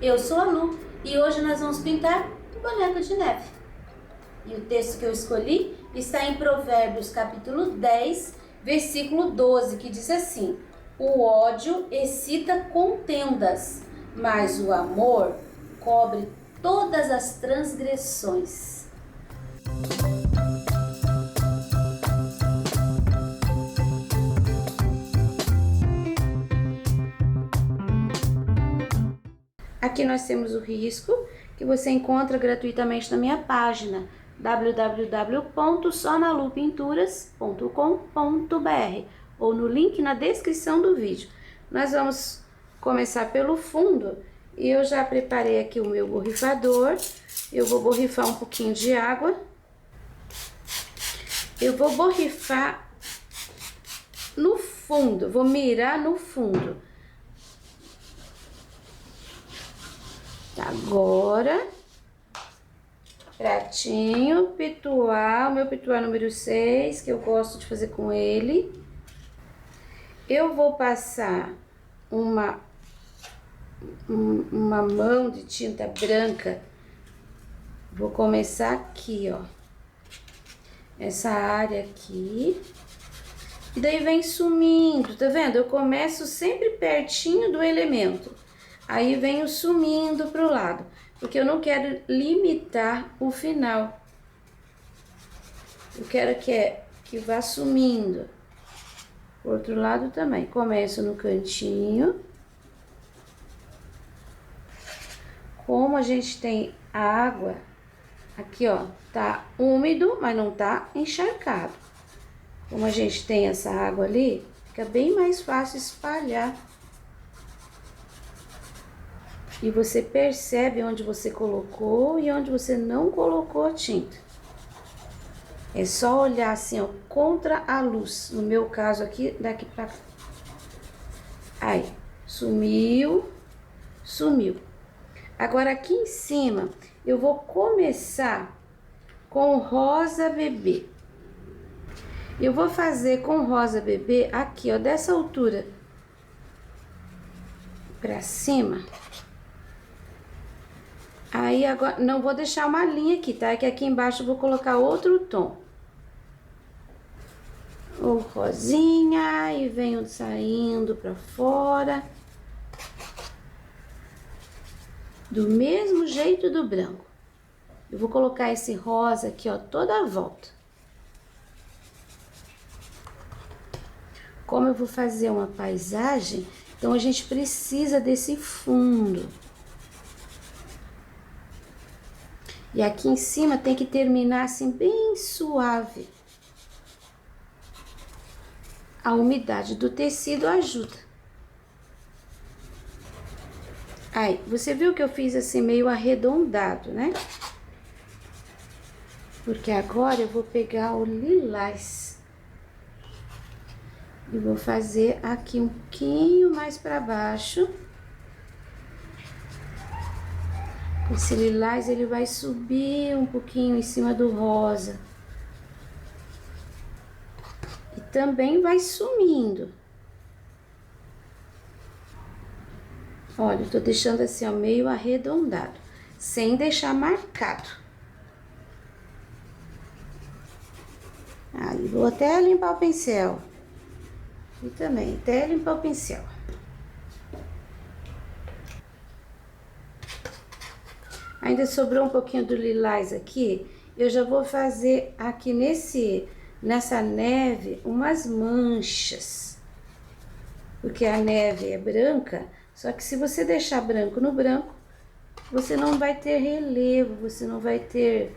Eu sou a Lu e hoje nós vamos pintar um boneco de neve. E o texto que eu escolhi está em Provérbios capítulo 10, versículo 12, que diz assim: o ódio excita contendas, mas o amor cobre todas as transgressões. Aqui nós temos o risco que você encontra gratuitamente na minha página www.sonalupinturas.com.br ou no link na descrição do vídeo. Nós vamos começar pelo fundo e eu já preparei aqui o meu borrifador. Eu vou borrifar um pouquinho de água. Eu vou borrifar no fundo, vou mirar no fundo. Agora, pratinho, pituá, o meu pituá número 6, que eu gosto de fazer com ele. Eu vou passar uma mão de tinta branca. Vou começar aqui, ó. Essa área aqui. E daí vem sumindo, tá vendo? Eu começo sempre pertinho do elemento. Aí venho sumindo pro lado, porque eu não quero limitar o final. Eu quero que vá sumindo. O outro lado também. Começo no cantinho. Como a gente tem a água, aqui ó, tá úmido, mas não tá encharcado. Como a gente tem essa água ali, fica bem mais fácil espalhar. E você percebe onde você colocou e onde você não colocou a tinta. É só olhar assim, ó, contra a luz. No meu caso aqui, daqui pra cá. Aí, sumiu, sumiu. Agora aqui em cima, eu vou começar com rosa bebê. Eu vou fazer com rosa bebê aqui, ó, dessa altura pra cima. Aí agora, não vou deixar uma linha aqui, tá? É que aqui embaixo eu vou colocar outro tom. O rosinha e venho saindo pra fora. Do mesmo jeito do branco. Eu vou colocar esse rosa aqui, ó, toda a volta. Como eu vou fazer uma paisagem, então a gente precisa desse fundo. E aqui em cima tem que terminar assim bem suave. A umidade do tecido ajuda. Aí, você viu que eu fiz assim meio arredondado, né? Porque agora eu vou pegar o lilás. E vou fazer aqui um pouquinho mais para baixo. Esse lilás, ele vai subir um pouquinho em cima do rosa. E também vai sumindo. Olha, eu tô deixando assim, ó, meio arredondado, sem deixar marcado. Aí, vou até limpar o pincel. E também, até limpar o pincel. Ainda sobrou um pouquinho do lilás aqui. Eu já vou fazer aqui nessa neve umas manchas. Porque a neve é branca, só que se você deixar branco no branco, você não vai ter relevo, você não vai ter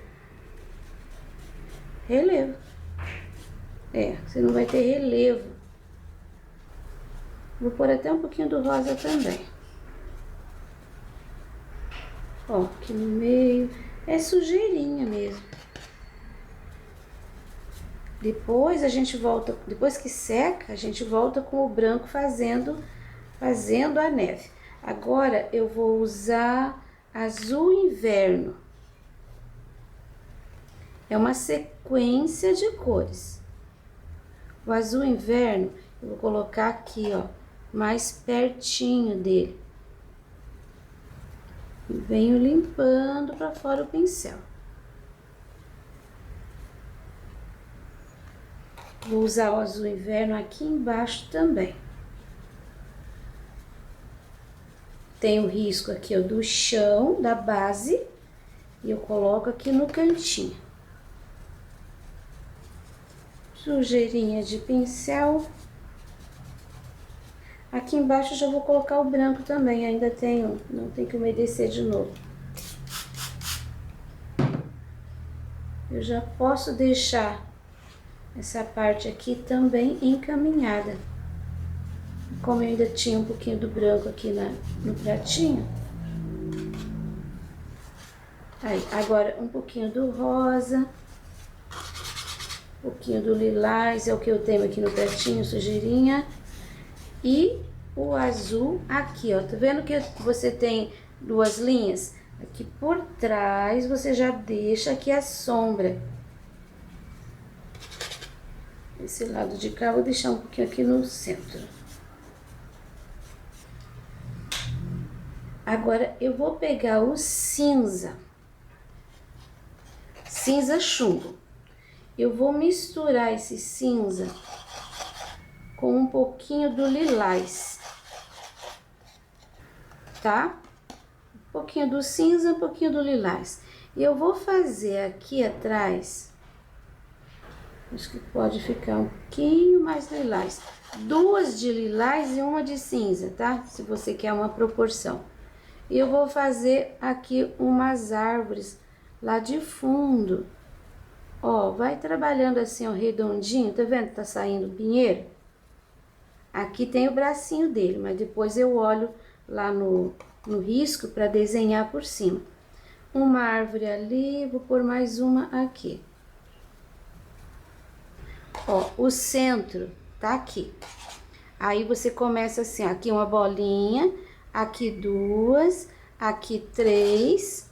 relevo. Você não vai ter relevo. Vou pôr até um pouquinho do rosa também. Ó, aqui no meio, é sujeirinha mesmo. Depois a gente volta, depois que seca, a gente volta com o branco fazendo a neve. Agora eu vou usar azul inverno. É uma sequência de cores. O azul inverno, eu vou colocar aqui, ó, mais pertinho dele. E venho limpando para fora o pincel. Vou usar o azul inverno aqui embaixo também. Tem o risco aqui, ó, do chão, da base, e eu coloco aqui no cantinho. Sujeirinha de pincel. Aqui embaixo eu já vou colocar o branco também, ainda tenho, não tem que umedecer de novo. Eu já posso deixar essa parte aqui também encaminhada. Como eu ainda tinha um pouquinho do branco aqui no pratinho. Aí, agora um pouquinho do rosa. Um pouquinho do lilás, é o que eu tenho aqui no pratinho, sujeirinha. E o azul aqui, ó. Tá vendo que você tem duas linhas? Aqui por trás você já deixa aqui a sombra. Esse lado de cá eu vou deixar um pouquinho aqui no centro. Agora eu vou pegar o cinza. Cinza chumbo. Eu vou misturar esse cinza com um pouquinho do lilás. Tá? Um pouquinho do cinza, um pouquinho do lilás. E eu vou fazer aqui atrás, acho que pode ficar um pouquinho mais lilás. Duas de lilás e uma de cinza, tá? Se você quer uma proporção. E eu vou fazer aqui umas árvores lá de fundo. Ó, vai trabalhando assim, ó, redondinho. Tá vendo que tá saindo o pinheiro? Aqui tem o bracinho dele, mas depois eu olho lá no risco para desenhar por cima. Uma árvore ali, vou pôr mais uma aqui. Ó, o centro tá aqui. Aí você começa assim, aqui uma bolinha, aqui duas, aqui três,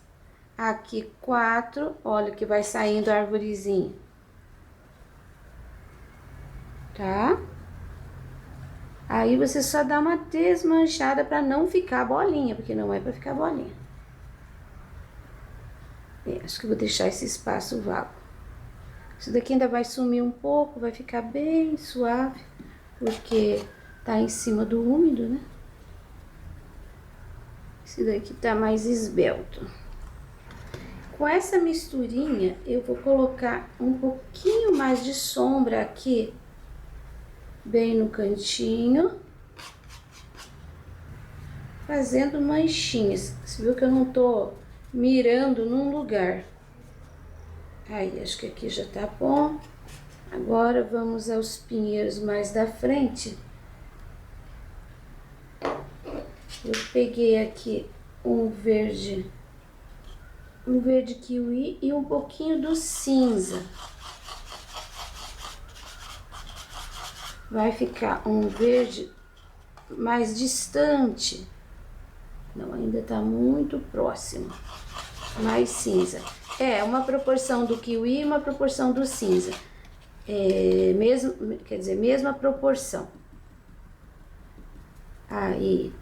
aqui quatro. Olha que vai saindo a arvorezinha. Tá? Aí você só dá uma desmanchada para não ficar bolinha, porque não é para ficar bolinha. Acho que vou deixar esse espaço vago. Isso daqui ainda vai sumir um pouco, vai ficar bem suave, porque tá em cima do úmido, né? Esse daqui tá mais esbelto. Com essa misturinha, eu vou colocar um pouquinho mais de sombra aqui, bem no cantinho, fazendo manchinhas. Você viu que eu não tô mirando num lugar. Aí, acho que aqui já tá bom. Agora, vamos aos pinheiros mais da frente. Eu peguei aqui um verde kiwi e um pouquinho do cinza. Vai ficar um verde mais distante. Não, ainda tá muito próximo. Mais cinza. É, uma proporção do kiwi e uma proporção do cinza. Quer dizer, mesma proporção. Aí,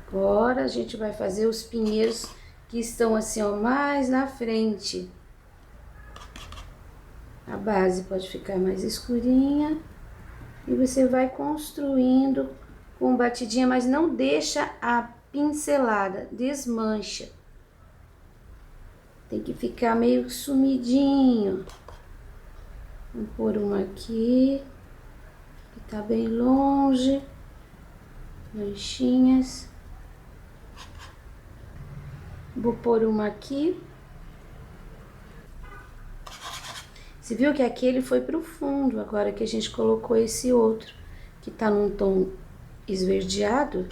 agora a gente vai fazer os pinheiros que estão assim, ó, mais na frente. A base pode ficar mais escurinha. E você vai construindo com batidinha, mas não deixa a pincelada, desmancha. Tem que ficar meio sumidinho. Vou pôr uma aqui, que tá bem longe. Manchinhas. Vou pôr uma aqui. Você viu que aquele foi pro fundo, agora que a gente colocou esse outro, que tá num tom esverdeado.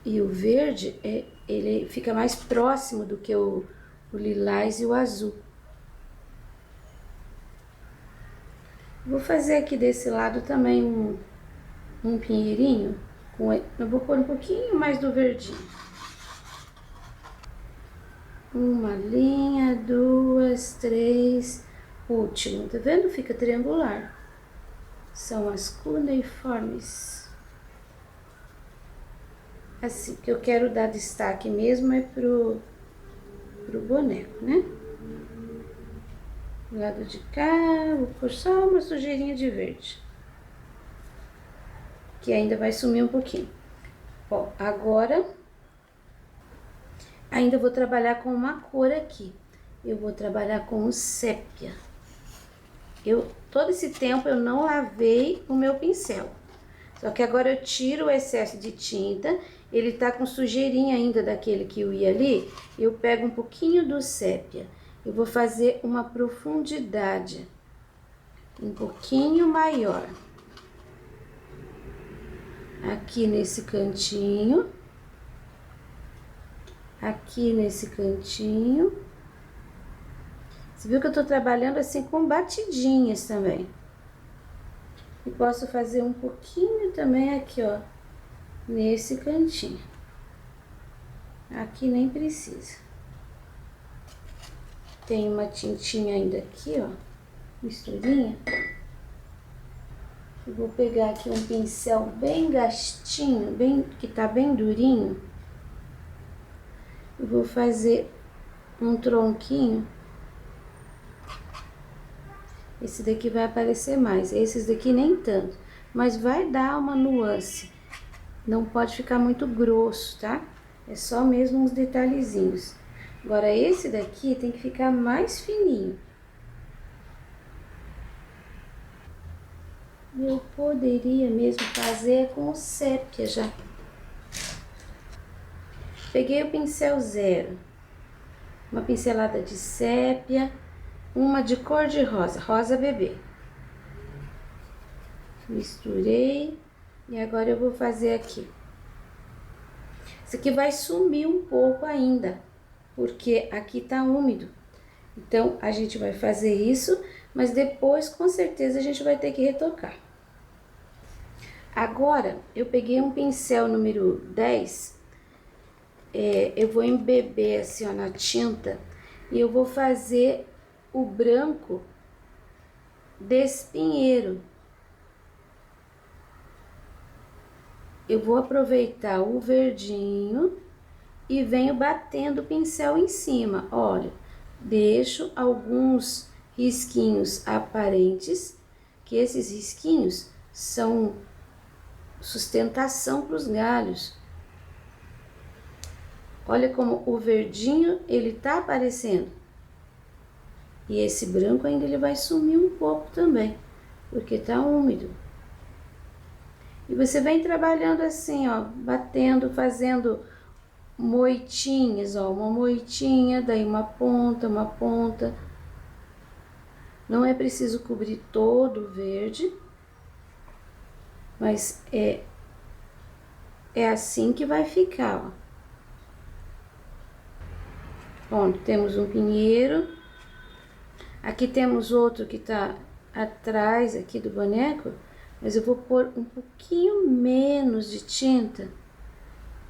E o verde, ele fica mais próximo do que o lilás e o azul. Vou fazer aqui desse lado também um pinheirinho. Eu vou pôr um pouquinho mais do verdinho. Uma linha, duas, três, último. Tá vendo? Fica triangular. São as cuneiformes. assim, que eu quero dar destaque mesmo é pro boneco, né? Do lado de cá, vou pôr só uma sujeirinha de verde. Que ainda vai sumir um pouquinho. Ó, agora, ainda vou trabalhar com uma cor aqui. Eu vou trabalhar com o sépia. Todo esse tempo eu não lavei o meu pincel. Só que agora eu tiro o excesso de tinta. Ele tá com sujeirinha ainda daquele que eu ia ali. Eu pego um pouquinho do sépia. Eu vou fazer uma profundidade um pouquinho maior. Aqui nesse cantinho. Aqui nesse cantinho. Você viu que eu tô trabalhando assim com batidinhas também. E posso fazer um pouquinho também aqui, ó, nesse cantinho. Aqui nem precisa. Tem uma tintinha ainda aqui, ó, misturinha. Eu vou pegar aqui um pincel bem gastinho, que tá bem durinho. Eu vou fazer um tronquinho. Esse daqui vai aparecer mais, esses daqui nem tanto, mas vai dar uma nuance. Não pode ficar muito grosso, tá? É só mesmo uns detalhezinhos. Agora, esse daqui tem que ficar mais fininho. Eu poderia mesmo fazer com o sépia já. Peguei o pincel zero, uma pincelada de sépia, uma de cor de rosa, rosa bebê. Misturei e agora eu vou fazer aqui. Isso aqui vai sumir um pouco ainda, porque aqui tá úmido. Então, a gente vai fazer isso, mas depois, com certeza, a gente vai ter que retocar. Agora, eu peguei um pincel número 10, eu vou embeber assim, ó, na tinta, e eu vou fazer o branco desse pinheiro. Eu vou aproveitar o verdinho e venho batendo o pincel em cima, olha. Deixo alguns risquinhos aparentes, que esses risquinhos são sustentação para os galhos. Olha como o verdinho ele tá aparecendo. E esse branco ainda ele vai sumir um pouco também, porque tá úmido. E você vem trabalhando assim, ó, batendo, fazendo moitinhas, ó, uma moitinha, daí uma ponta, uma ponta. Não é preciso cobrir todo o verde, mas é assim que vai ficar, ó. Bom, temos um pinheiro. Aqui temos outro que tá atrás aqui do boneco, mas eu vou pôr um pouquinho menos de tinta,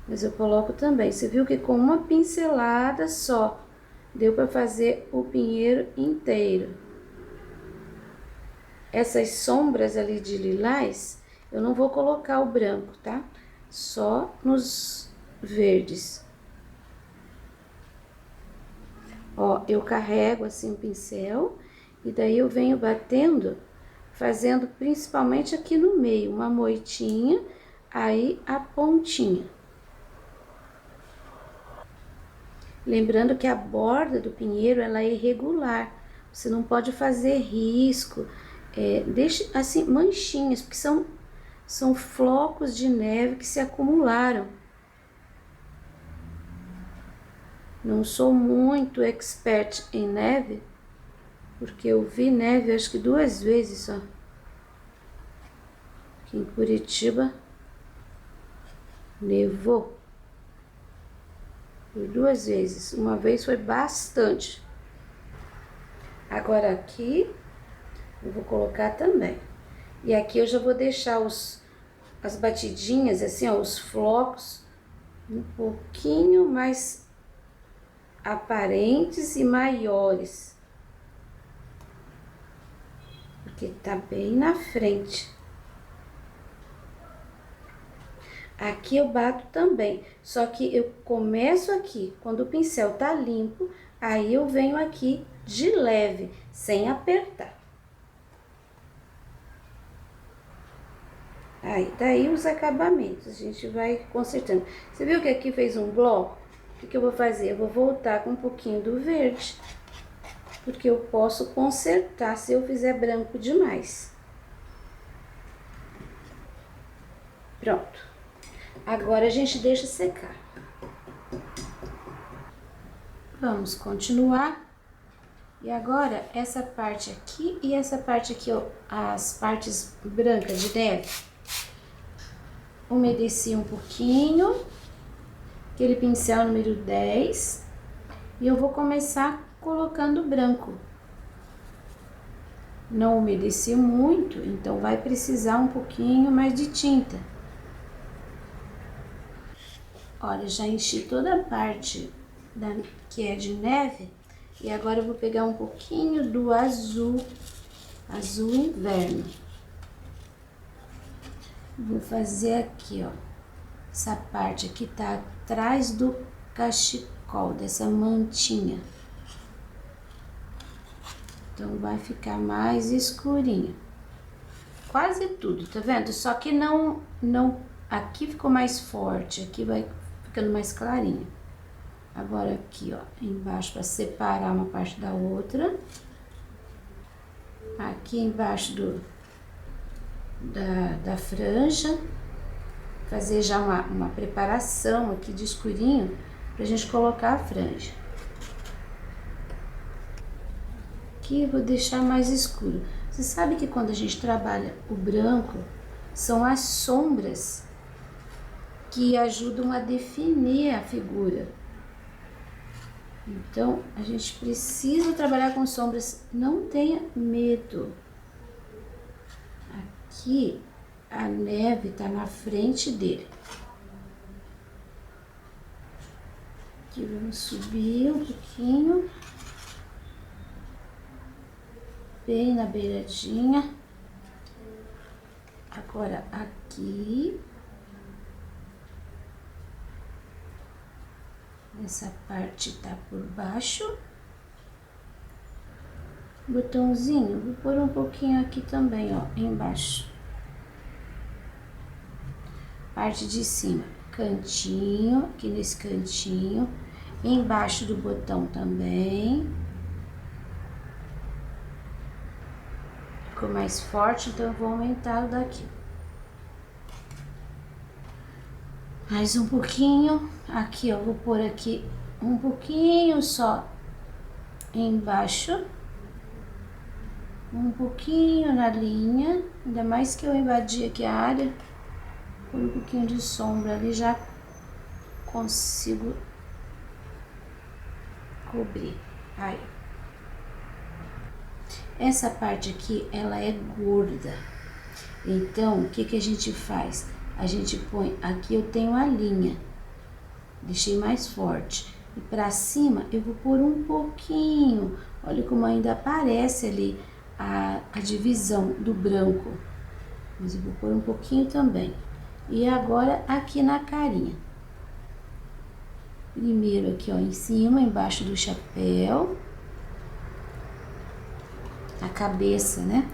mas eu coloco também. Você viu que com uma pincelada só deu para fazer o pinheiro inteiro. Essas sombras ali de lilás, eu não vou colocar o branco, tá? Só nos verdes. Ó, eu carrego assim o pincel e daí eu venho batendo, fazendo principalmente aqui no meio, uma moitinha, aí a pontinha. Lembrando que a borda do pinheiro, ela é irregular, você não pode fazer risco, deixe assim manchinhas, porque são flocos de neve que se acumularam. Não sou muito expert em neve, porque eu vi neve acho que 2 vezes só. Aqui em Curitiba, nevou por 2 vezes. Uma vez foi bastante. Agora aqui, eu vou colocar também. E aqui eu já vou deixar as batidinhas, assim, ó, os flocos, um pouquinho mais aparentes e maiores. Porque tá bem na frente. Aqui eu bato também, só que eu começo aqui, quando o pincel tá limpo, aí eu venho aqui de leve, sem apertar. Aí, daí os acabamentos, a gente vai consertando. Você viu que aqui fez um bloco? O que eu vou fazer? Eu vou voltar com um pouquinho do verde, porque eu posso consertar se eu fizer branco demais. Pronto. Agora a gente deixa secar. Vamos continuar. E agora, essa parte aqui e essa parte aqui, ó, as partes brancas de neve, umedeci um pouquinho, aquele pincel número 10, e eu vou começar colocando branco. Não umedeci muito, então vai precisar um pouquinho mais de tinta. Olha, já enchi toda a parte que é de neve, e agora eu vou pegar um pouquinho do azul, azul inverno. Vou fazer aqui, ó, essa parte aqui tá atrás do cachecol, dessa mantinha. Então, vai ficar mais escurinho. Quase tudo, tá vendo? Só que não, aqui ficou mais forte, aqui vai ficando mais clarinho. Agora aqui, ó, embaixo para separar uma parte da outra. Aqui embaixo da franja. Fazer já uma preparação aqui de escurinho pra gente colocar a franja. Aqui eu vou deixar mais escuro. Você sabe que quando a gente trabalha o branco, são as sombras que ajudam a definir a figura. Então, a gente precisa trabalhar com sombras, não tenha medo. Aqui, a neve tá na frente dele. Aqui, vamos subir um pouquinho. Bem na beiradinha. Agora, aqui. Essa parte tá por baixo. Botãozinho, vou pôr um pouquinho aqui também, ó, embaixo. Parte de cima, cantinho, aqui nesse cantinho. Embaixo do botão também. Ficou mais forte, então eu vou aumentar o daqui. Mais um pouquinho. Aqui, ó, vou pôr aqui um pouquinho só embaixo. Um pouquinho na linha. Ainda mais que eu invadi aqui a área. Pôr um pouquinho de sombra ali, já consigo cobrir. Aí. Essa parte aqui, ela é gorda. Então, o que que a gente faz? A gente põe, aqui eu tenho a linha, deixei mais forte. E pra cima eu vou pôr um pouquinho, olha como ainda aparece ali a divisão do branco. Mas eu vou pôr um pouquinho também. E agora aqui na carinha. Primeiro aqui, ó, em cima, embaixo do chapéu. A cabeça, né?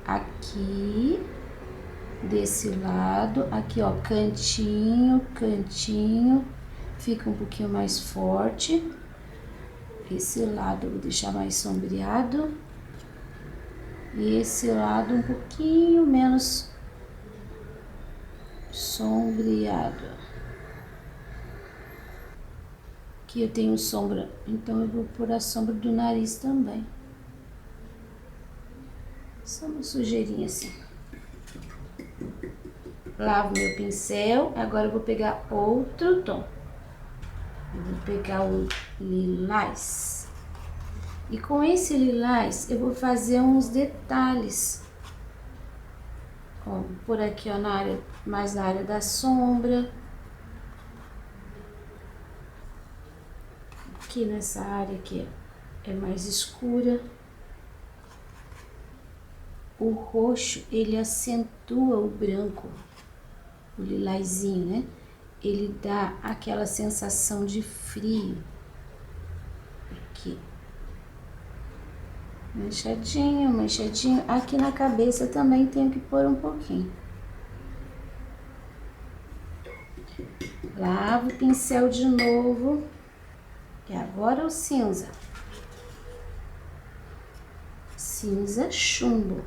Aqui, desse lado, aqui, ó, cantinho, cantinho, fica um pouquinho mais forte. Esse lado eu vou deixar mais sombreado. E esse lado um pouquinho menos sombreado. Aqui eu tenho sombra, então eu vou pôr a sombra do nariz também. Só uma sujeirinha assim. Lavo meu pincel, agora eu vou pegar outro tom. Eu vou pegar o lilás. E com esse lilás eu vou fazer uns detalhes. Ó, por aqui, ó, na área, mais na área da sombra. Aqui nessa área aqui é mais escura. O roxo, ele acentua o branco. o lilazinho, né? Ele dá aquela sensação de frio. Aqui. Manchadinho, manchadinho. Aqui na cabeça também tenho que pôr um pouquinho. Lavo o pincel de novo. E agora o cinza. Cinza chumbo.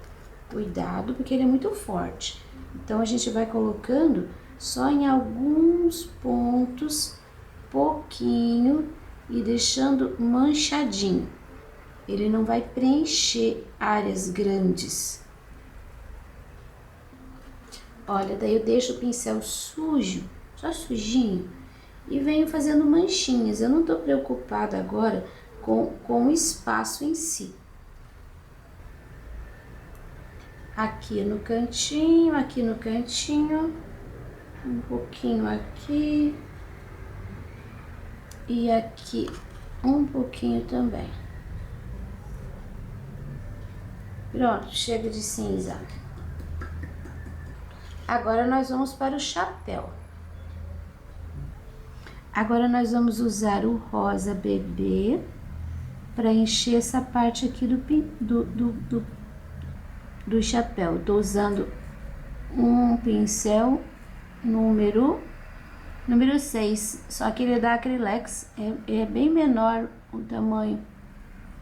Cuidado, porque ele é muito forte. Então, a gente vai colocando só em alguns pontos, pouquinho, e deixando manchadinho. Ele não vai preencher áreas grandes. Olha, daí eu deixo o pincel sujo, só sujinho, e venho fazendo manchinhas. Eu não tô preocupada agora com o espaço em si. Aqui no cantinho, um pouquinho aqui, e aqui um pouquinho também. Pronto, chega de cinza. Agora nós vamos para o chapéu. Agora nós vamos usar o rosa bebê para encher essa parte aqui do chapéu. Tô usando um pincel número 6, só que ele é da Acrylex, é bem menor o tamanho.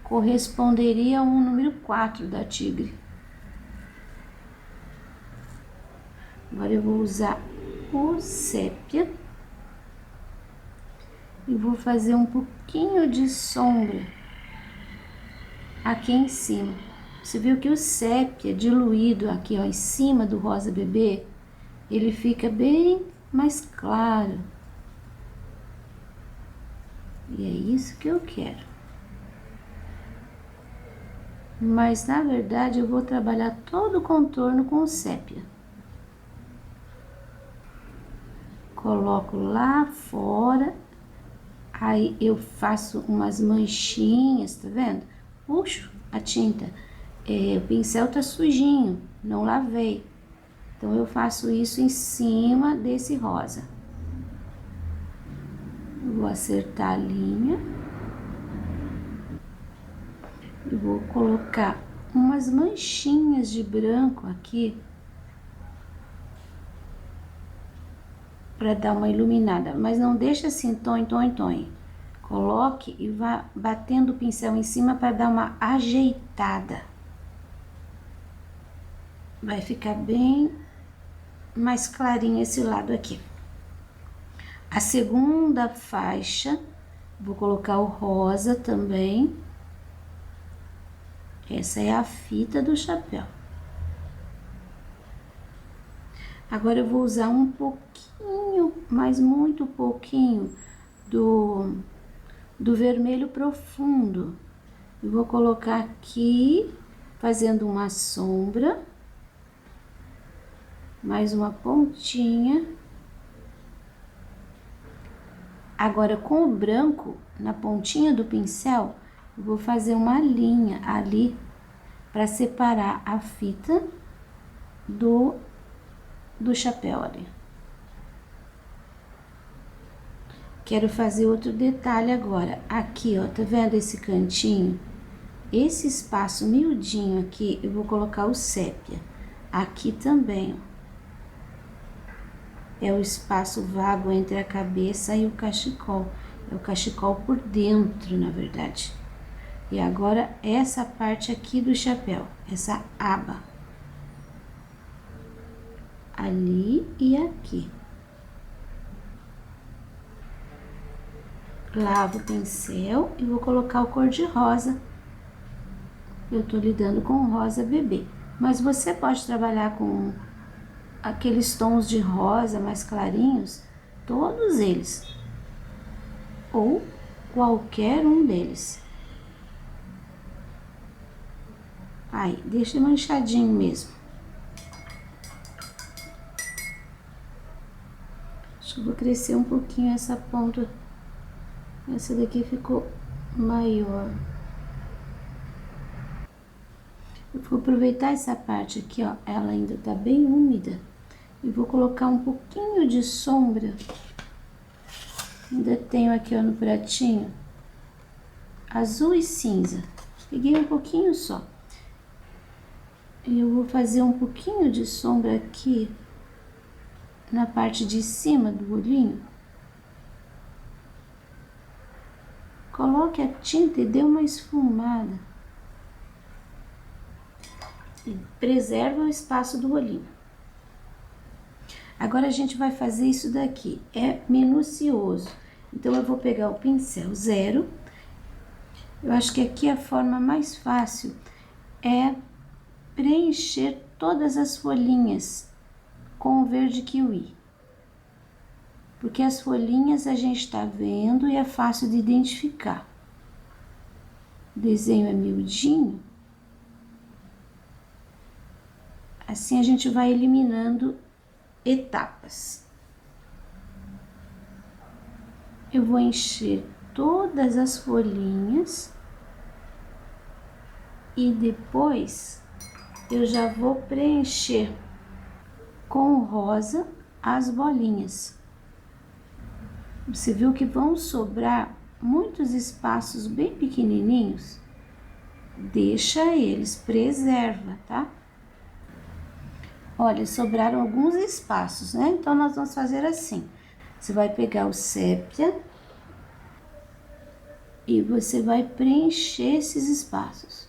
Corresponderia a um número 4 da Tigre. Agora eu vou usar o sépia e vou fazer um pouquinho de sombra aqui em cima. Você viu que o sépia diluído aqui, ó, em cima do rosa bebê, ele fica bem mais claro. E é isso que eu quero. Mas, na verdade, eu vou trabalhar todo o contorno com o sépia. Coloco lá fora, aí eu faço umas manchinhas, tá vendo? Puxo a tinta. O pincel tá sujinho, não lavei. Então, eu faço isso em cima desse rosa. Vou acertar a linha. E vou colocar umas manchinhas de branco aqui para dar uma iluminada, mas não deixa assim tom. Coloque e vá batendo o pincel em cima para dar uma ajeitada. Vai ficar bem mais clarinho esse lado aqui. A segunda faixa, vou colocar o rosa também. Essa é a fita do chapéu. Agora eu vou usar um pouquinho, mas muito pouquinho, do vermelho profundo. Eu vou colocar aqui, fazendo uma sombra, mais uma pontinha. Agora, com o branco, na pontinha do pincel, eu vou fazer uma linha ali para separar a fita do chapéu ali. Quero fazer outro detalhe agora. Aqui, ó, tá vendo esse cantinho? Esse espaço miudinho aqui, eu vou colocar o sépia. Aqui também, ó. É o espaço vago entre a cabeça e o cachecol. É o cachecol por dentro, na verdade. E agora, essa parte aqui do chapéu, essa aba. Ali e aqui. Lavo o pincel e vou colocar o cor de rosa. Eu tô lidando com rosa bebê. Mas você pode trabalhar com aqueles tons de rosa mais clarinhos, todos eles. Ou qualquer um deles. Aí, deixa manchadinho mesmo. Acho que eu vou crescer um pouquinho essa ponta. Essa daqui ficou maior. Eu vou aproveitar essa parte aqui, ó. Ela ainda tá bem úmida. E vou colocar um pouquinho de sombra. Ainda tenho aqui, ó, no pratinho, azul e cinza. Peguei um pouquinho só. E eu vou fazer um pouquinho de sombra aqui na parte de cima do olhinho. Coloque a tinta e dê uma esfumada. E preserva o espaço do olhinho. Agora a gente vai fazer isso daqui. É minucioso. Então eu vou pegar o pincel 0. Eu acho que aqui a forma mais fácil é preencher todas as folhinhas com o verde kiwi. Porque as folhinhas a gente tá vendo e é fácil de identificar. O desenho é miudinho. Assim a gente vai eliminando etapas. Eu vou encher todas as folhinhas e depois eu já vou preencher com rosa as bolinhas. Você viu que vão sobrar muitos espaços bem pequenininhos? Deixa eles, preserva, tá? Olha, sobraram alguns espaços, né? Então, nós vamos fazer assim. Você vai pegar o sépia e você vai preencher esses espaços.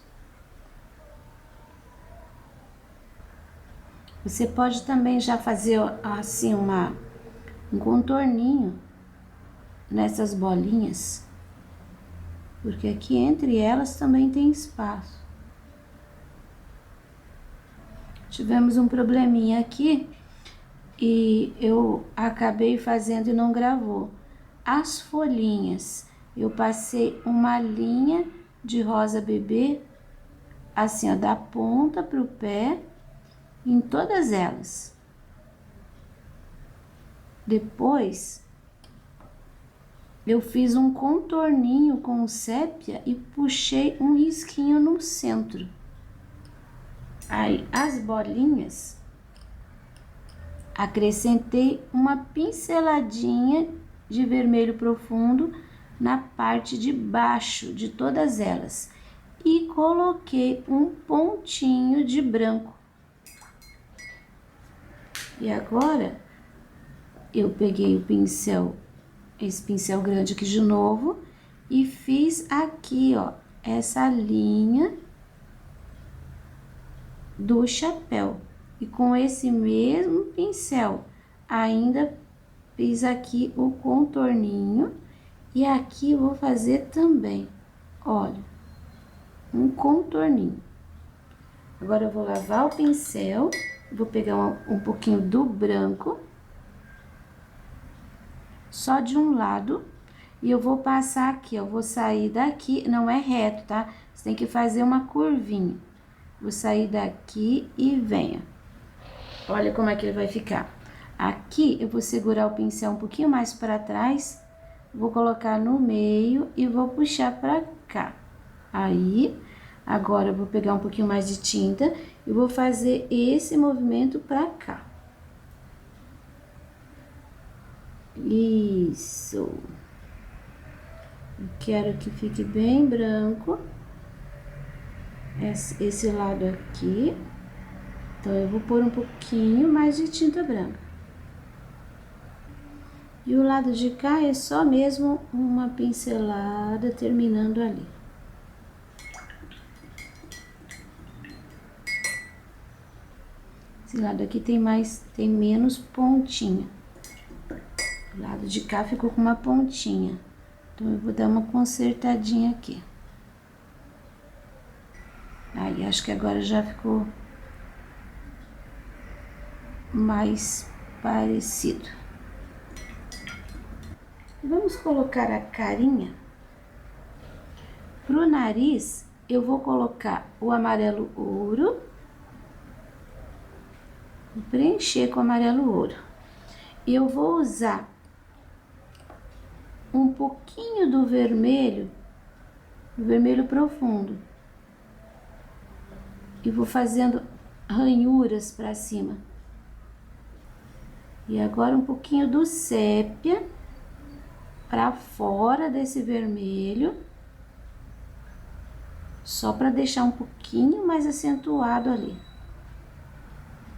Você pode também já fazer assim um contorninho nessas bolinhas, porque aqui entre elas também tem espaço. Tivemos um probleminha aqui e eu acabei fazendo e não gravou. As folhinhas, eu passei uma linha de rosa bebê, assim, ó, da ponta pro pé, em todas elas. Depois, eu fiz um contorninho com o sépia e puxei um risquinho no centro. Aí, as bolinhas, acrescentei uma pinceladinha de vermelho profundo na parte de baixo de todas elas e coloquei um pontinho de branco. E agora, eu peguei o pincel, esse pincel grande aqui de novo, e fiz aqui, ó, essa linha do chapéu. E com esse mesmo pincel, ainda fiz aqui o contorninho. E aqui eu vou fazer também, olha, um contorninho. Agora eu vou lavar o pincel, vou pegar um pouquinho do branco, só de um lado, e eu vou passar aqui, ó, vou sair daqui, não é reto, tá? Você tem que fazer uma curvinha. Vou sair daqui e venha. Olha como é que ele vai ficar. Aqui eu vou segurar o pincel um pouquinho mais para trás, vou colocar no meio e vou puxar para cá. Aí, agora eu vou pegar um pouquinho mais de tinta e vou fazer esse movimento para cá. Isso. Eu quero que fique bem branco. Esse lado aqui. Então, eu vou pôr um pouquinho mais de tinta branca. E o lado de cá é só mesmo uma pincelada terminando ali. Esse lado aqui tem menos pontinha. O lado de cá ficou com uma pontinha. Então, eu vou dar uma consertadinha aqui. Aí, acho que agora já ficou mais parecido. Vamos colocar a carinha. Pro nariz, eu vou colocar o amarelo ouro. Vou preencher com amarelo ouro. E eu vou usar um pouquinho do vermelho profundo. E vou fazendo ranhuras para cima. E agora um pouquinho do sépia pra fora desse vermelho, só pra deixar um pouquinho mais acentuado ali.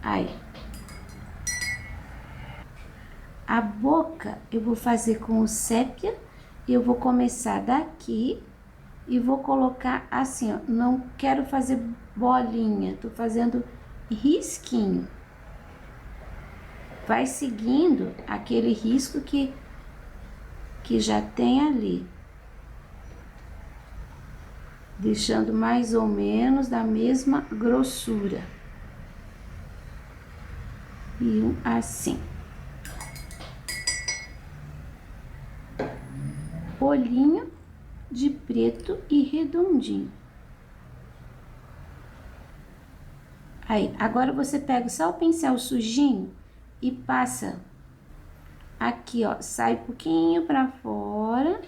Aí. A boca eu vou fazer com o sépia, e eu vou começar daqui e vou colocar assim, ó, não quero fazer bolinha, tô fazendo risquinho. Vai seguindo aquele risco que já tem ali. Deixando mais ou menos da mesma grossura. E um assim. Olhinho de preto e redondinho. Aí, agora você pega só o pincel sujinho e passa aqui, ó, sai um pouquinho pra fora.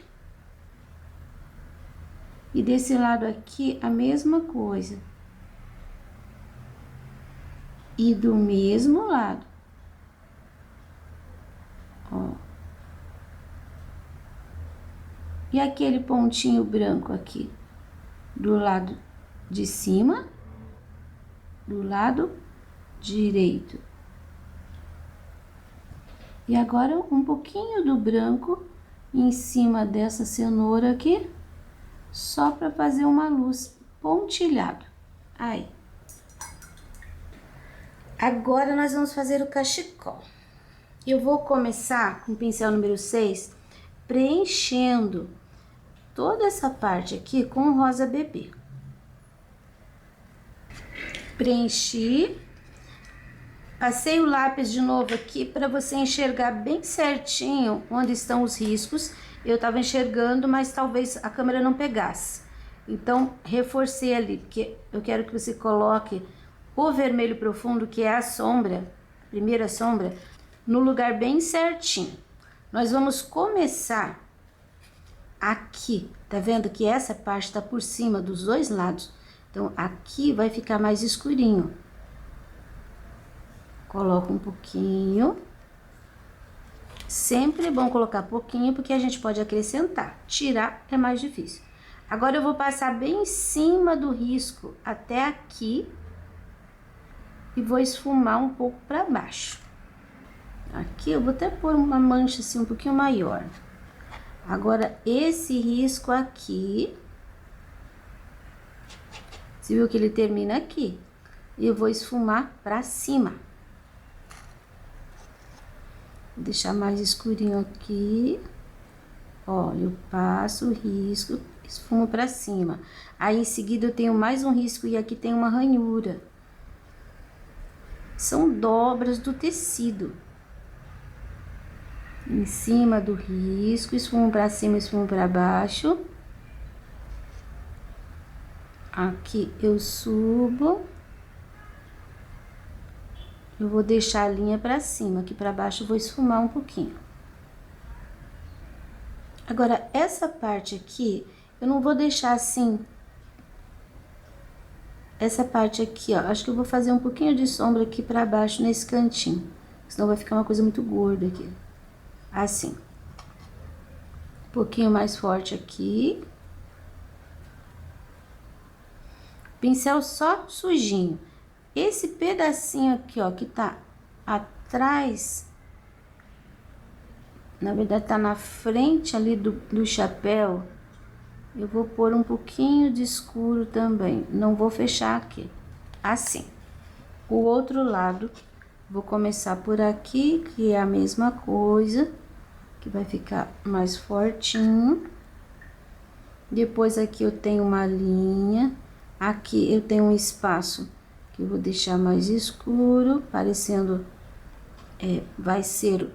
E desse lado aqui, a mesma coisa. E do mesmo lado. Ó. E aquele pontinho branco aqui, do lado de cima, do lado direito. E agora um pouquinho do branco em cima dessa cenoura aqui, só para fazer uma luz pontilhado. Aí. Agora nós vamos fazer o cachecol. Eu vou começar com o pincel número 6, preenchendo toda essa parte aqui com rosa bebê. Preenchi. Passei o lápis de novo aqui para você enxergar bem certinho onde estão os riscos. Eu tava enxergando, mas talvez a câmera não pegasse. Então, reforcei ali, porque eu quero que você coloque o vermelho profundo, que é a sombra, a primeira sombra, no lugar bem certinho. Nós vamos começar aqui, tá vendo que essa parte tá por cima dos dois lados? Então, aqui vai ficar mais escurinho. Coloca um pouquinho. Sempre é bom colocar pouquinho, porque a gente pode acrescentar. Tirar é mais difícil. Agora, eu vou passar bem em cima do risco, até aqui. E vou esfumar um pouco para baixo. Aqui eu vou até pôr uma mancha assim um pouquinho maior. Agora, esse risco aqui, você viu que ele termina aqui? E eu vou esfumar para cima. Vou deixar mais escurinho aqui. Ó, eu passo o risco, esfumo para cima. Aí, em seguida, eu tenho mais um risco e aqui tem uma ranhura. São dobras do tecido. Em cima do risco, esfumo para cima, esfumo para baixo. Aqui eu subo. Eu vou deixar a linha para cima, aqui para baixo eu vou esfumar um pouquinho. Agora, essa parte aqui, eu não vou deixar assim. Essa parte aqui, ó, acho que eu vou fazer um pouquinho de sombra aqui para baixo nesse cantinho. Senão vai ficar uma coisa muito gorda aqui. Assim. Um pouquinho mais forte aqui. Pincel só sujinho. Esse pedacinho aqui, ó, que tá atrás, na verdade tá na frente ali do chapéu, eu vou pôr um pouquinho de escuro também. Não vou fechar aqui. Assim. O outro lado, vou começar por aqui, que é a mesma coisa, que vai ficar mais fortinho. Depois aqui eu tenho uma linha. Aqui eu tenho um espaço que eu vou deixar mais escuro, parecendo, vai ser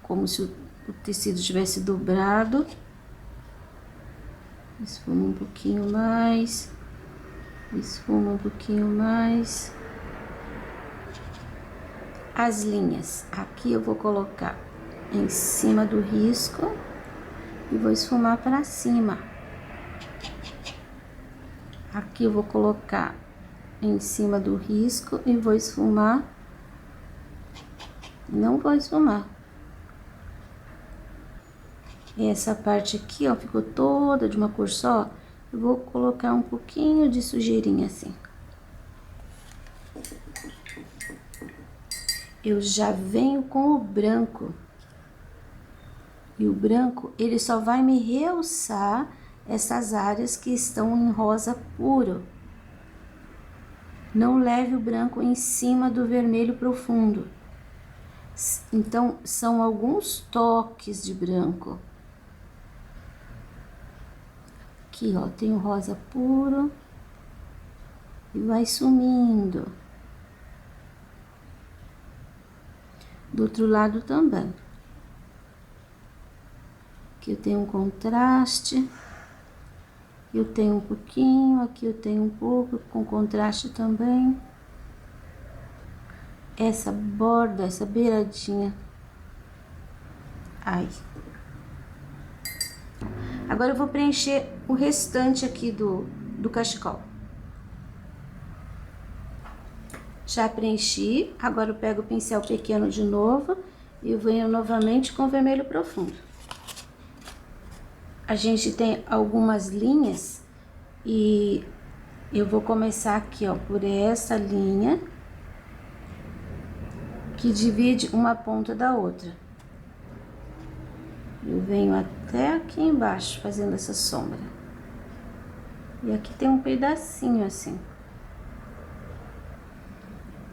como se o tecido tivesse dobrado. Esfuma um pouquinho mais, esfuma um pouquinho mais. As linhas, aqui eu vou colocar em cima do risco e vou esfumar para cima. Aqui eu vou colocar em cima do risco e vou esfumar Não vou esfumar. E essa parte aqui, ó, ficou toda de uma cor só. Eu vou colocar um pouquinho de sujeirinha assim. Eu já venho com o branco. E o branco, ele só vai me realçar essas áreas que estão em rosa puro. Não leve o branco em cima do vermelho profundo. Então, são alguns toques de branco. Aqui, ó, tem o rosa puro. E vai sumindo. Do outro lado também. Aqui eu tenho um contraste. Eu tenho um pouquinho, aqui eu tenho um pouco, com contraste também. Essa borda, essa beiradinha. Aí. Agora eu vou preencher o restante aqui do cachecol. Já preenchi, agora eu pego o pincel pequeno de novo e venho novamente com vermelho profundo. A gente tem algumas linhas e eu vou começar aqui, ó, por essa linha que divide uma ponta da outra. Eu venho até aqui embaixo fazendo essa sombra. E aqui tem um pedacinho assim.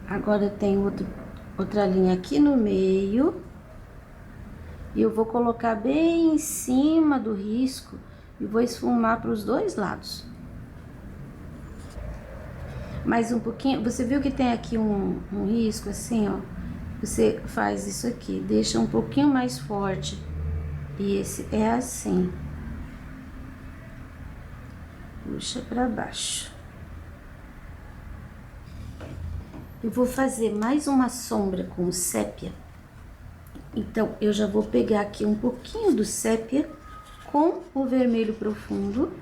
Agora eu tenho outra linha aqui no meio. E eu vou colocar bem em cima do risco e vou esfumar para os dois lados. Mais um pouquinho, você viu que tem aqui um risco assim, ó? Você faz isso aqui, deixa um pouquinho mais forte. E esse é assim. Puxa para baixo. Eu vou fazer mais uma sombra com sépia. Então, eu já vou pegar aqui um pouquinho do sépia com o vermelho profundo,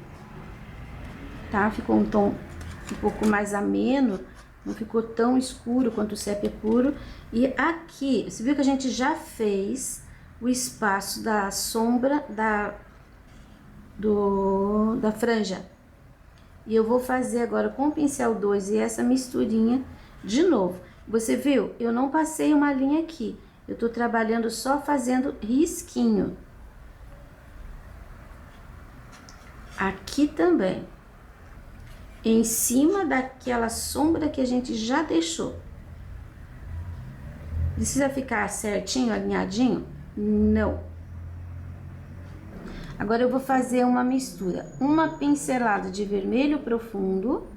tá? Ficou um tom um pouco mais ameno, não ficou tão escuro quanto o sépia puro. E aqui, você viu que a gente já fez o espaço da sombra da franja. E eu vou fazer agora com o pincel 2 e essa misturinha de novo. Você viu? Eu não passei uma linha aqui. Eu tô trabalhando só fazendo risquinho. Aqui também. Em cima daquela sombra que a gente já deixou. Precisa ficar certinho, alinhadinho? Não. Agora eu vou fazer uma mistura. Uma pincelada de vermelho profundo,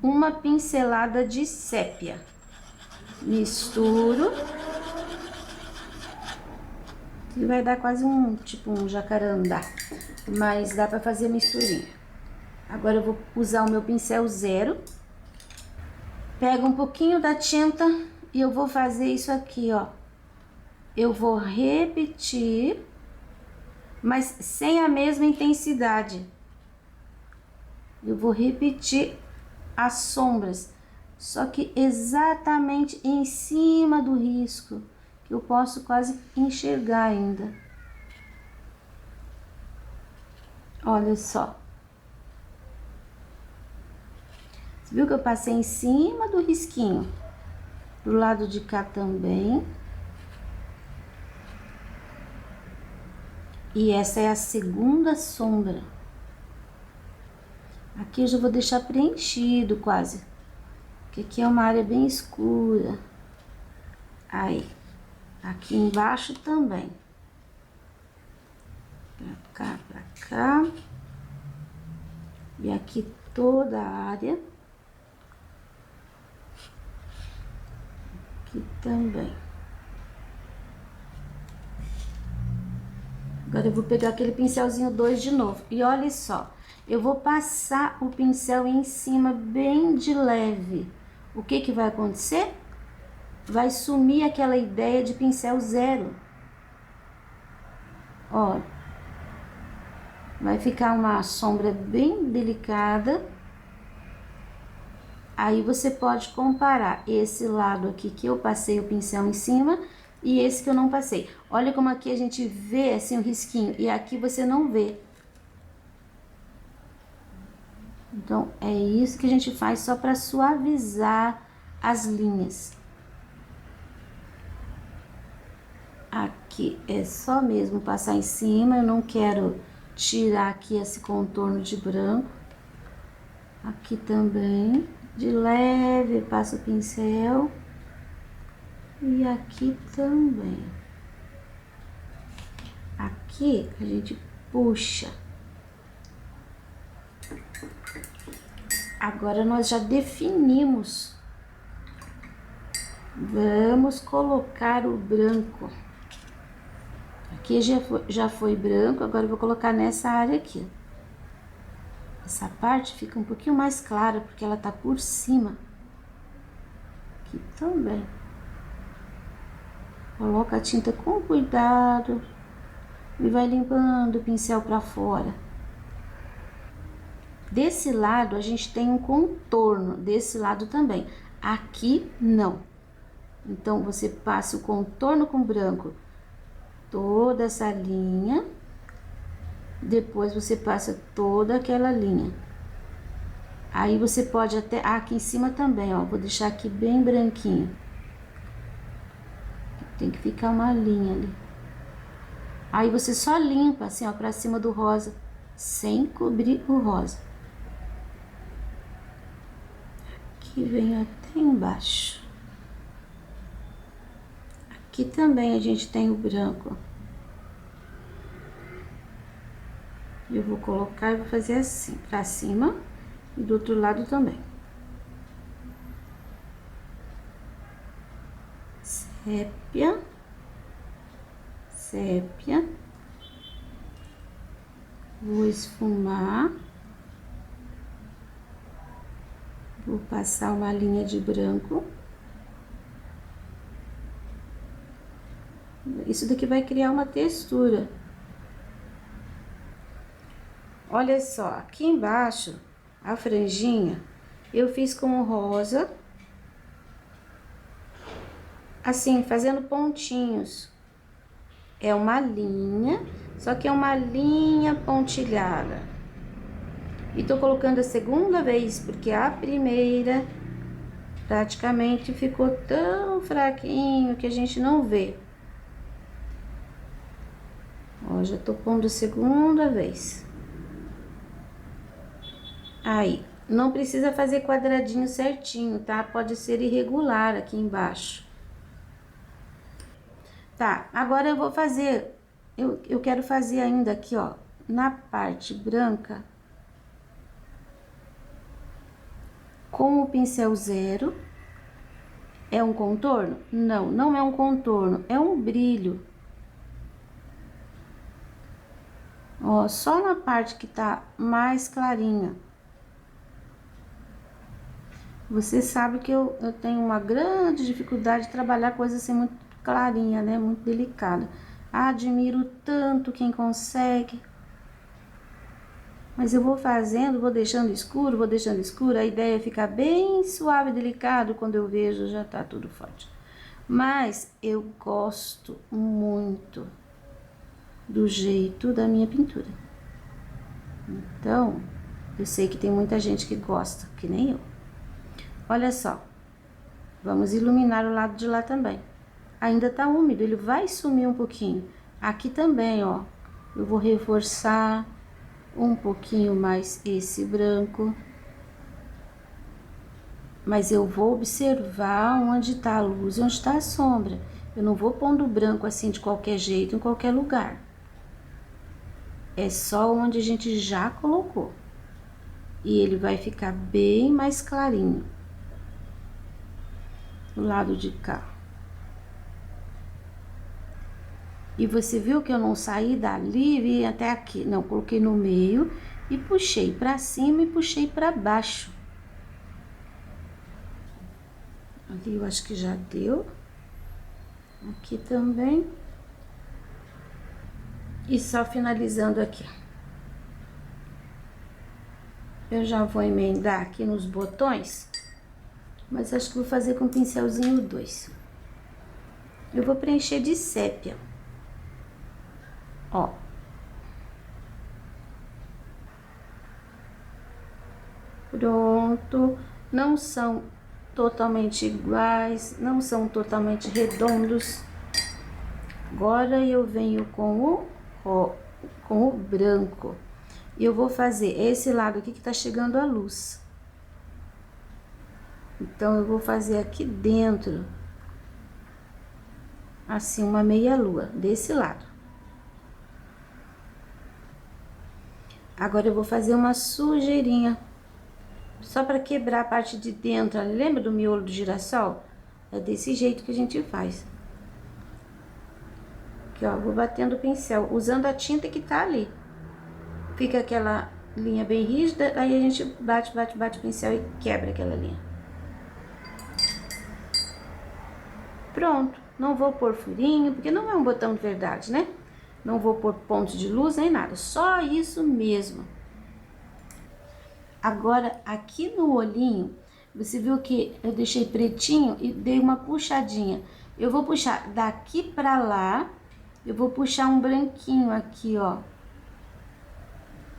uma pincelada de sépia. Misturo. E vai dar quase tipo um jacarandá, mas dá pra fazer misturinha. Agora eu vou usar o meu pincel 0. Pego um pouquinho da tinta e eu vou fazer isso aqui, ó. Eu vou repetir, mas sem a mesma intensidade. Eu vou repetir as sombras, só que exatamente em cima do risco, que eu posso quase enxergar ainda. Olha só. Você viu que eu passei em cima do risquinho? Do lado de cá também. E essa é a segunda sombra. Aqui eu já vou deixar preenchido quase. Porque aqui é uma área bem escura. Aí. Aqui embaixo também. Pra cá. E aqui toda a área. Aqui também. Agora eu vou pegar aquele pincelzinho 2 de novo. E olha só, eu vou passar o pincel em cima bem de leve. O que que vai acontecer? Vai sumir aquela ideia de pincel 0. Ó, vai ficar uma sombra bem delicada. Aí você pode comparar esse lado aqui que eu passei o pincel em cima e esse que eu não passei. Olha como aqui a gente vê assim o risquinho e aqui você não vê. Então, é isso que a gente faz só para suavizar as linhas. Aqui é só mesmo passar em cima, eu não quero tirar aqui esse contorno de branco. Aqui também, de leve, passo o pincel. E aqui também. Aqui a gente puxa. Agora nós já definimos. Vamos colocar o branco. Aqui já foi branco, agora eu vou colocar nessa área aqui. Essa parte fica um pouquinho mais clara, porque ela tá por cima. Aqui também. Coloca a tinta com cuidado e vai limpando o pincel pra fora. Desse lado a gente tem um contorno, desse lado também. Aqui não. Então você passa o contorno com branco, toda essa linha. Depois você passa toda aquela linha. Aí você pode até... aqui em cima também, ó. Vou deixar aqui bem branquinho. Tem que ficar uma linha ali. Aí você só limpa assim, ó, pra cima do rosa, sem cobrir o rosa. Aqui vem até embaixo. Aqui também a gente tem o branco. Eu vou colocar e vou fazer assim, pra cima e do outro lado também. Sépia. Sépia. Vou esfumar. Vou passar uma linha de branco. Isso daqui vai criar uma textura. Olha só, aqui embaixo, a franjinha, eu fiz com rosa. Assim, fazendo pontinhos. É uma linha, só que é uma linha pontilhada. E tô colocando a segunda vez, porque a primeira praticamente ficou tão fraquinho que a gente não vê. Ó, já tô pondo a segunda vez. Aí, não precisa fazer quadradinho certinho, tá? Pode ser irregular aqui embaixo. Tá, agora eu vou fazer, eu quero fazer ainda aqui, ó, na parte branca, com o pincel zero. É um contorno? Não, não é um contorno, é um brilho. Ó, só na parte que tá mais clarinha. Você sabe que eu tenho uma grande dificuldade de trabalhar coisa assim muito clarinha, né? Muito delicada. Admiro tanto quem consegue. Mas eu vou fazendo, vou deixando escuro, vou deixando escuro. A ideia é ficar bem suave e delicado. Quando eu vejo, já tá tudo forte. Mas eu gosto muito do jeito da minha pintura. Então, eu sei que tem muita gente que gosta, que nem eu. Olha só, vamos iluminar o lado de lá também. Ainda tá úmido, ele vai sumir um pouquinho. Aqui também, ó, eu vou reforçar um pouquinho mais esse branco. Mas eu vou observar onde tá a luz e onde tá a sombra. Eu não vou pondo branco assim de qualquer jeito, em qualquer lugar. É só onde a gente já colocou. E ele vai ficar bem mais clarinho. Do lado de cá. E você viu que eu não saí dali e vim até aqui. Não, coloquei no meio e puxei pra cima e puxei pra baixo. Ali eu acho que já deu. Aqui também. E só finalizando aqui. Eu já vou emendar aqui nos botões. Mas acho que vou fazer com o pincelzinho 2. Eu vou preencher de sépia. Ó. Pronto. Não são totalmente iguais, não são totalmente redondos. Agora eu venho com o branco. E eu vou fazer esse lado aqui que tá chegando a luz. Então, eu vou fazer aqui dentro, assim, uma meia lua, desse lado. Agora, eu vou fazer uma sujeirinha, só para quebrar a parte de dentro. Lembra do miolo do girassol? É desse jeito que a gente faz. Aqui, ó, vou batendo o pincel, usando a tinta que tá ali. Fica aquela linha bem rígida, aí a gente bate o pincel e quebra aquela linha. Pronto, não vou pôr furinho, porque não é um botão de verdade, né? Não vou pôr pontos de luz nem nada, só isso mesmo. Agora, aqui no olhinho, você viu que eu deixei pretinho e dei uma puxadinha. Eu vou puxar daqui pra lá, eu vou puxar um branquinho aqui, ó.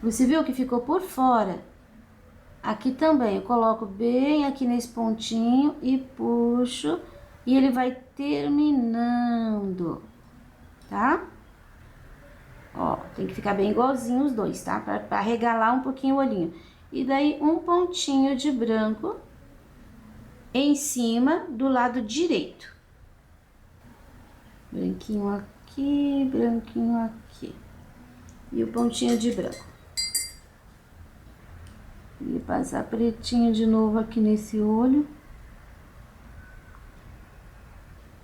Você viu que ficou por fora? Aqui também, eu coloco bem aqui nesse pontinho e puxo. E ele vai terminando, tá? Ó, tem que ficar bem igualzinho os dois, tá? Pra regalar um pouquinho o olhinho. E daí, um pontinho de branco em cima do lado direito. Branquinho aqui, branquinho aqui. E o pontinho de branco. E passar pretinho de novo aqui nesse olho.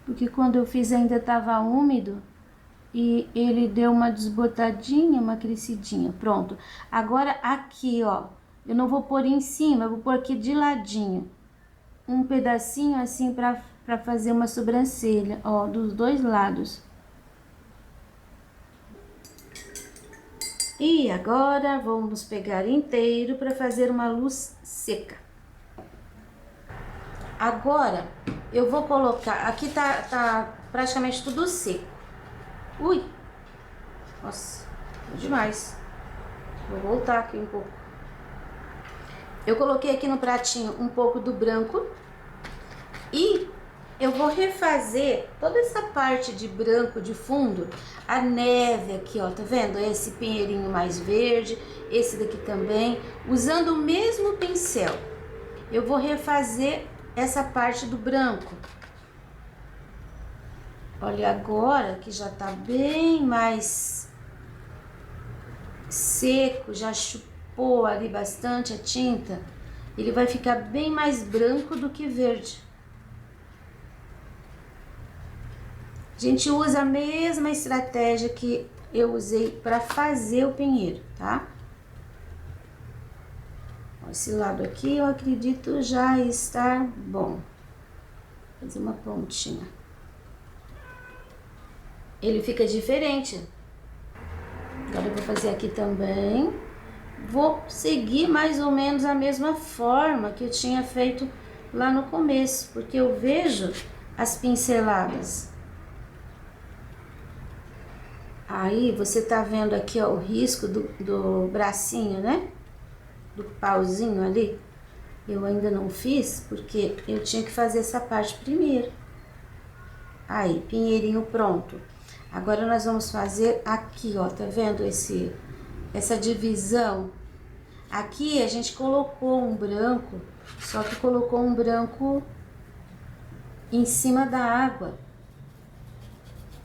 Porque quando eu fiz ainda tava úmido e ele deu uma desbotadinha, uma crescidinha. Pronto. Agora aqui, ó, eu não vou pôr em cima, eu vou pôr aqui de ladinho. Um pedacinho assim pra fazer uma sobrancelha, ó, dos dois lados. E agora vamos pegar inteiro pra fazer uma luz seca. Agora, eu vou colocar... Aqui tá praticamente tudo seco. Ui! Nossa, demais. Vou voltar aqui um pouco. Eu coloquei aqui no pratinho um pouco do branco. E eu vou refazer toda essa parte de branco de fundo. A neve aqui, ó, tá vendo? Esse pinheirinho mais verde, esse daqui também. Usando o mesmo pincel. Eu vou refazer essa parte do branco. Olha, agora que já tá bem mais seco, já chupou ali bastante a tinta, ele vai ficar bem mais branco do que verde. A gente usa a mesma estratégia que eu usei para fazer o pinheiro, tá? Esse lado aqui eu acredito já estar bom. Vou fazer uma pontinha. Ele fica diferente. Agora eu vou fazer aqui também. Vou seguir mais ou menos a mesma forma que eu tinha feito lá no começo, porque eu vejo as pinceladas. Aí você tá vendo aqui, ó, o risco do bracinho, né? Do pauzinho ali. Eu ainda não fiz, porque eu tinha que fazer essa parte primeiro. Aí, pinheirinho pronto. Agora nós vamos fazer aqui, ó, tá vendo essa divisão? Aqui a gente colocou um branco, só que colocou um branco em cima da água.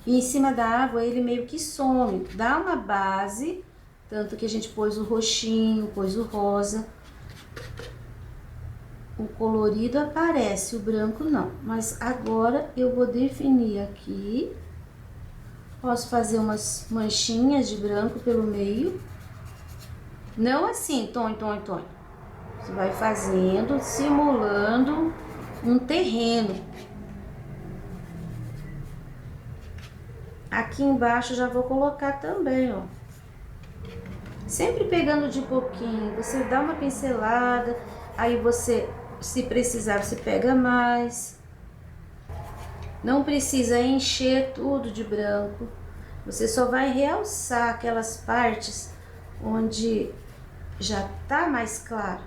E em cima da água ele meio que some, dá uma base, tanto que a gente pôs o roxinho, pôs o rosa. O colorido aparece, o branco não. Mas agora eu vou definir aqui. Posso fazer umas manchinhas de branco pelo meio. Não assim, tom. Você vai fazendo, simulando um terreno. Aqui embaixo já vou colocar também, ó. Sempre pegando de pouquinho. Você dá uma pincelada, aí você, se precisar, você pega mais. Não precisa encher tudo de branco. Você só vai realçar aquelas partes onde já tá mais claro.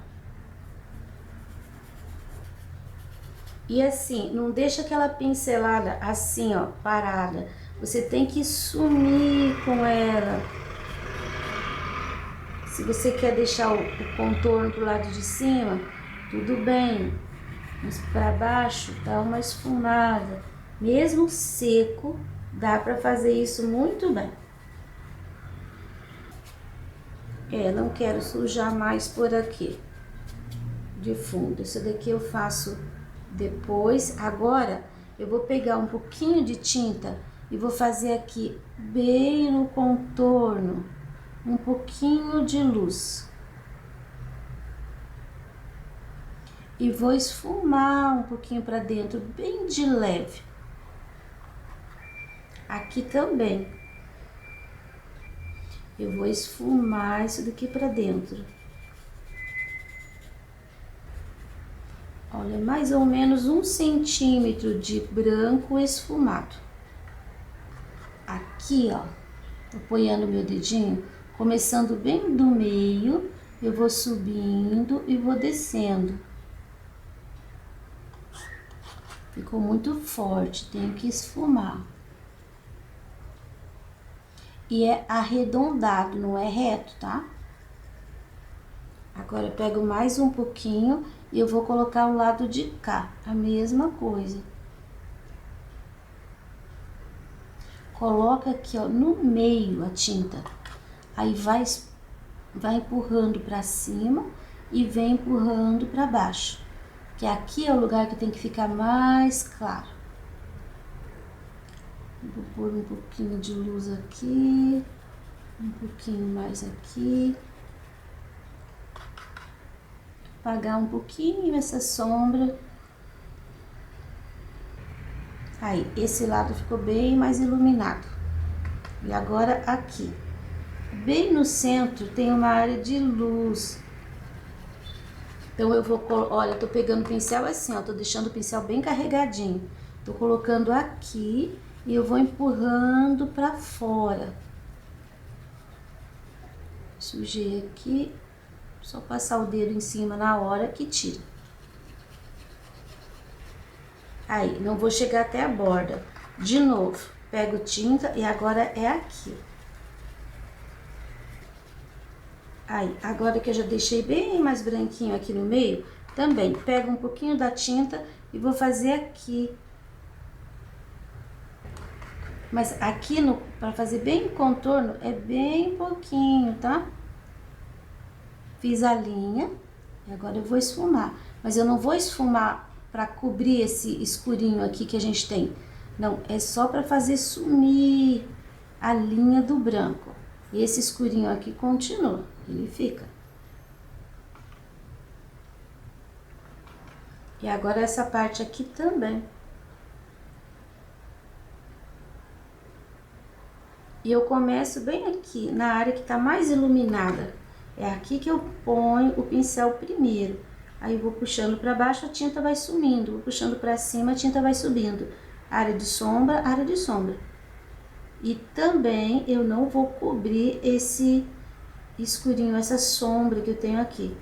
E assim, não deixa aquela pincelada assim, ó, parada. Você tem que sumir com ela. Se você quer deixar o contorno pro lado de cima, tudo bem. Mas para baixo dá uma esfumada. Mesmo seco, dá para fazer isso muito bem. Não quero sujar mais por aqui de fundo. Isso daqui eu faço depois. Agora eu vou pegar um pouquinho de tinta e vou fazer aqui bem no contorno um pouquinho de luz. E vou esfumar um pouquinho para dentro, bem de leve. Aqui também. Eu vou esfumar isso daqui para dentro. Olha, mais ou menos 1 centímetro de branco esfumado. Aqui, ó, apoiando meu dedinho, começando bem do meio, eu vou subindo e vou descendo. Ficou muito forte, tenho que esfumar. E é arredondado, não é reto, tá? Agora eu pego mais um pouquinho e eu vou colocar o lado de cá, a mesma coisa. Coloca aqui, ó, no meio a tinta. Aí vai empurrando pra cima e vem empurrando pra baixo. Que aqui é o lugar que tem que ficar mais claro. Vou pôr um pouquinho de luz aqui, um pouquinho mais aqui. Apagar um pouquinho essa sombra. Aí, esse lado ficou bem mais iluminado. E agora aqui. Bem no centro tem uma área de luz. Então eu vou, olha, eu tô pegando o pincel assim, ó, tô deixando o pincel bem carregadinho. Tô colocando aqui e eu vou empurrando pra fora. Sujei aqui, só passar o dedo em cima na hora que tira. Aí, não vou chegar até a borda. De novo, pego tinta e agora é aqui. Aí, agora que eu já deixei bem mais branquinho aqui no meio, também pego um pouquinho da tinta e vou fazer aqui. Mas aqui, para fazer bem o contorno, é bem pouquinho, tá? Fiz a linha e agora eu vou esfumar. Mas eu não vou esfumar para cobrir esse escurinho aqui que a gente tem. Não, é só para fazer sumir a linha do branco. E esse escurinho aqui continua, ele fica. E agora essa parte aqui também. E eu começo bem aqui, na área que tá mais iluminada. É aqui que eu ponho o pincel primeiro. Aí eu vou puxando para baixo, a tinta vai sumindo. Vou puxando para cima, a tinta vai subindo. Área de sombra, área de sombra. E também eu não vou cobrir esse escurinho, essa sombra que eu tenho aqui.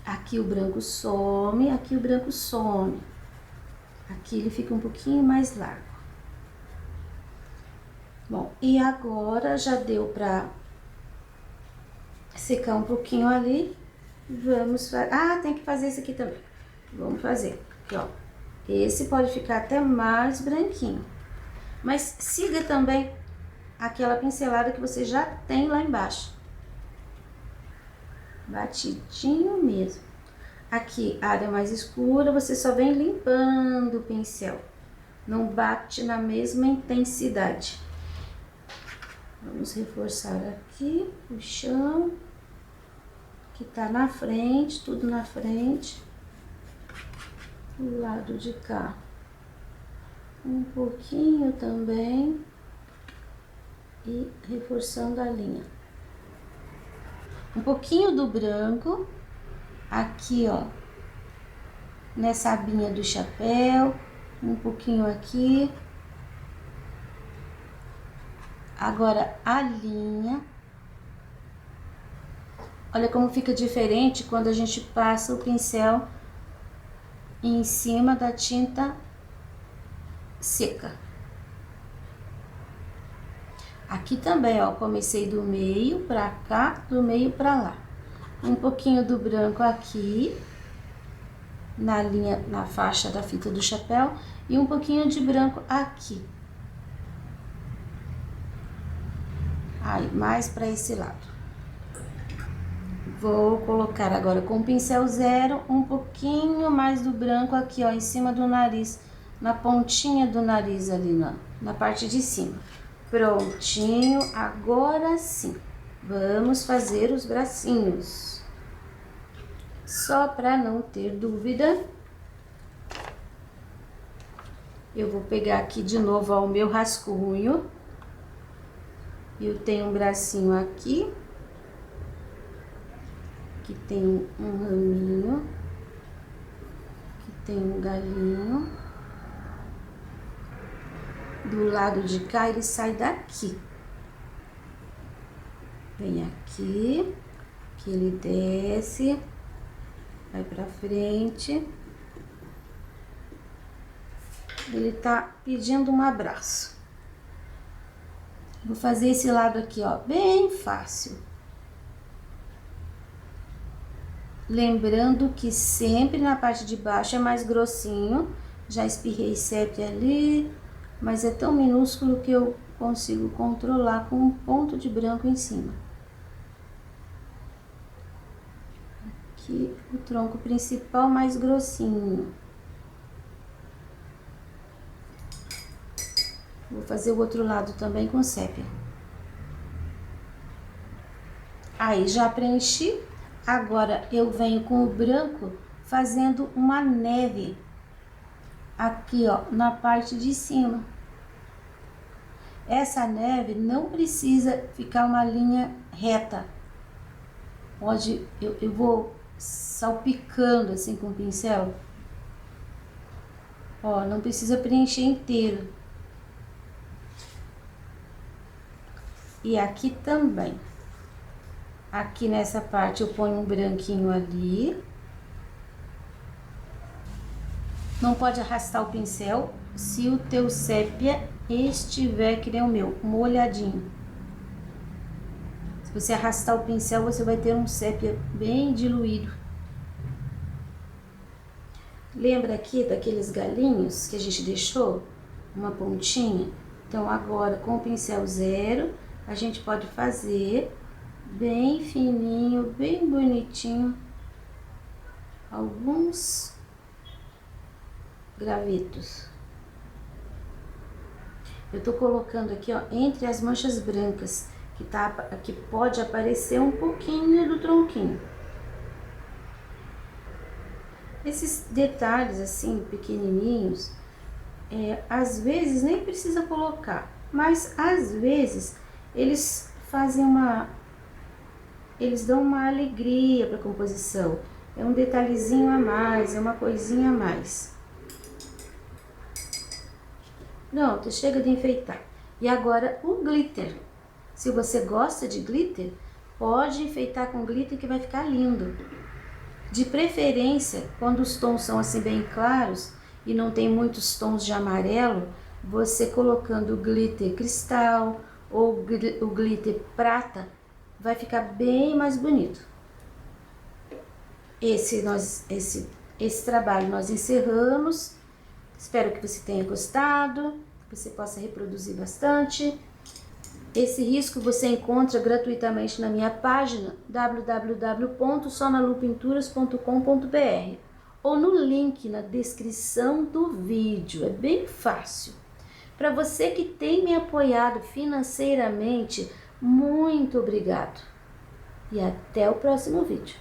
Aqui o branco some, aqui o branco some. Aqui ele fica um pouquinho mais largo. Bom, e agora já deu pra secar um pouquinho ali. Vamos fazer... Ah, tem que fazer esse aqui também. Vamos fazer. Aqui, ó. Esse pode ficar até mais branquinho. Mas siga também aquela pincelada que você já tem lá embaixo. Batidinho mesmo. Aqui, a área mais escura, você só vem limpando o pincel. Não bate na mesma intensidade. Vamos reforçar aqui o chão, que tá na frente, tudo na frente. Do lado de cá, um pouquinho também. E reforçando a linha. Um pouquinho do branco, aqui, ó, nessa abinha do chapéu, um pouquinho aqui. Agora a linha. Olha como fica diferente quando a gente passa o pincel em cima da tinta seca. Aqui também, ó, comecei do meio pra cá, do meio pra lá. Um pouquinho do branco aqui, na linha, na faixa da fita do chapéu, e um pouquinho de branco aqui. Aí, mais pra esse lado. Vou colocar agora com o pincel zero um pouquinho mais do branco aqui, ó, em cima do nariz, na pontinha do nariz ali, na parte de cima. Prontinho, agora sim, vamos fazer os bracinhos. Só para não ter dúvida, eu vou pegar aqui de novo, ó, o meu rascunho. Eu tenho um bracinho aqui, que tem um raminho, que tem um galinho. Do lado de cá, ele sai daqui. Vem aqui, que ele desce, vai pra frente. Ele tá pedindo um abraço. Vou fazer esse lado aqui, ó, bem fácil. Lembrando que sempre na parte de baixo é mais grossinho. Já espirrei sépia ali, mas é tão minúsculo que eu consigo controlar com um ponto de branco em cima. Aqui o tronco principal mais grossinho. Vou fazer o outro lado também com sépia. Aí, já preenchi. Agora, eu venho com o branco fazendo uma neve aqui, ó, na parte de cima. Essa neve não precisa ficar uma linha reta. Pode, eu vou salpicando assim com o pincel. Ó, não precisa preencher inteiro. E aqui também. Aqui nessa parte eu ponho um branquinho ali. Não pode arrastar o pincel se o teu sépia estiver, que nem o meu, molhadinho. Se você arrastar o pincel, você vai ter um sépia bem diluído. Lembra aqui daqueles galinhos que a gente deixou? Uma pontinha? Então, agora, com o pincel zero, a gente pode fazer bem fininho, bem bonitinho, alguns gravetos. Eu tô colocando aqui, ó, entre as manchas brancas, que pode aparecer um pouquinho do tronquinho. Esses detalhes assim, pequenininhos, às vezes nem precisa colocar, mas às vezes eles fazem eles dão uma alegria para a composição. É um detalhezinho a mais, é uma coisinha a mais. Pronto, chega de enfeitar. E agora o glitter. Se você gosta de glitter, pode enfeitar com glitter que vai ficar lindo. De preferência, quando os tons são assim bem claros e não tem muitos tons de amarelo, você colocando o glitter cristal ou o glitter prata, vai ficar bem mais bonito. Esse trabalho nós encerramos. Espero que você tenha gostado, que você possa reproduzir bastante. Esse risco você encontra gratuitamente na minha página www.sonalupinturas.com.br ou no link na descrição do vídeo. É bem fácil. Para você que tem me apoiado financeiramente, muito obrigado. E até o próximo vídeo.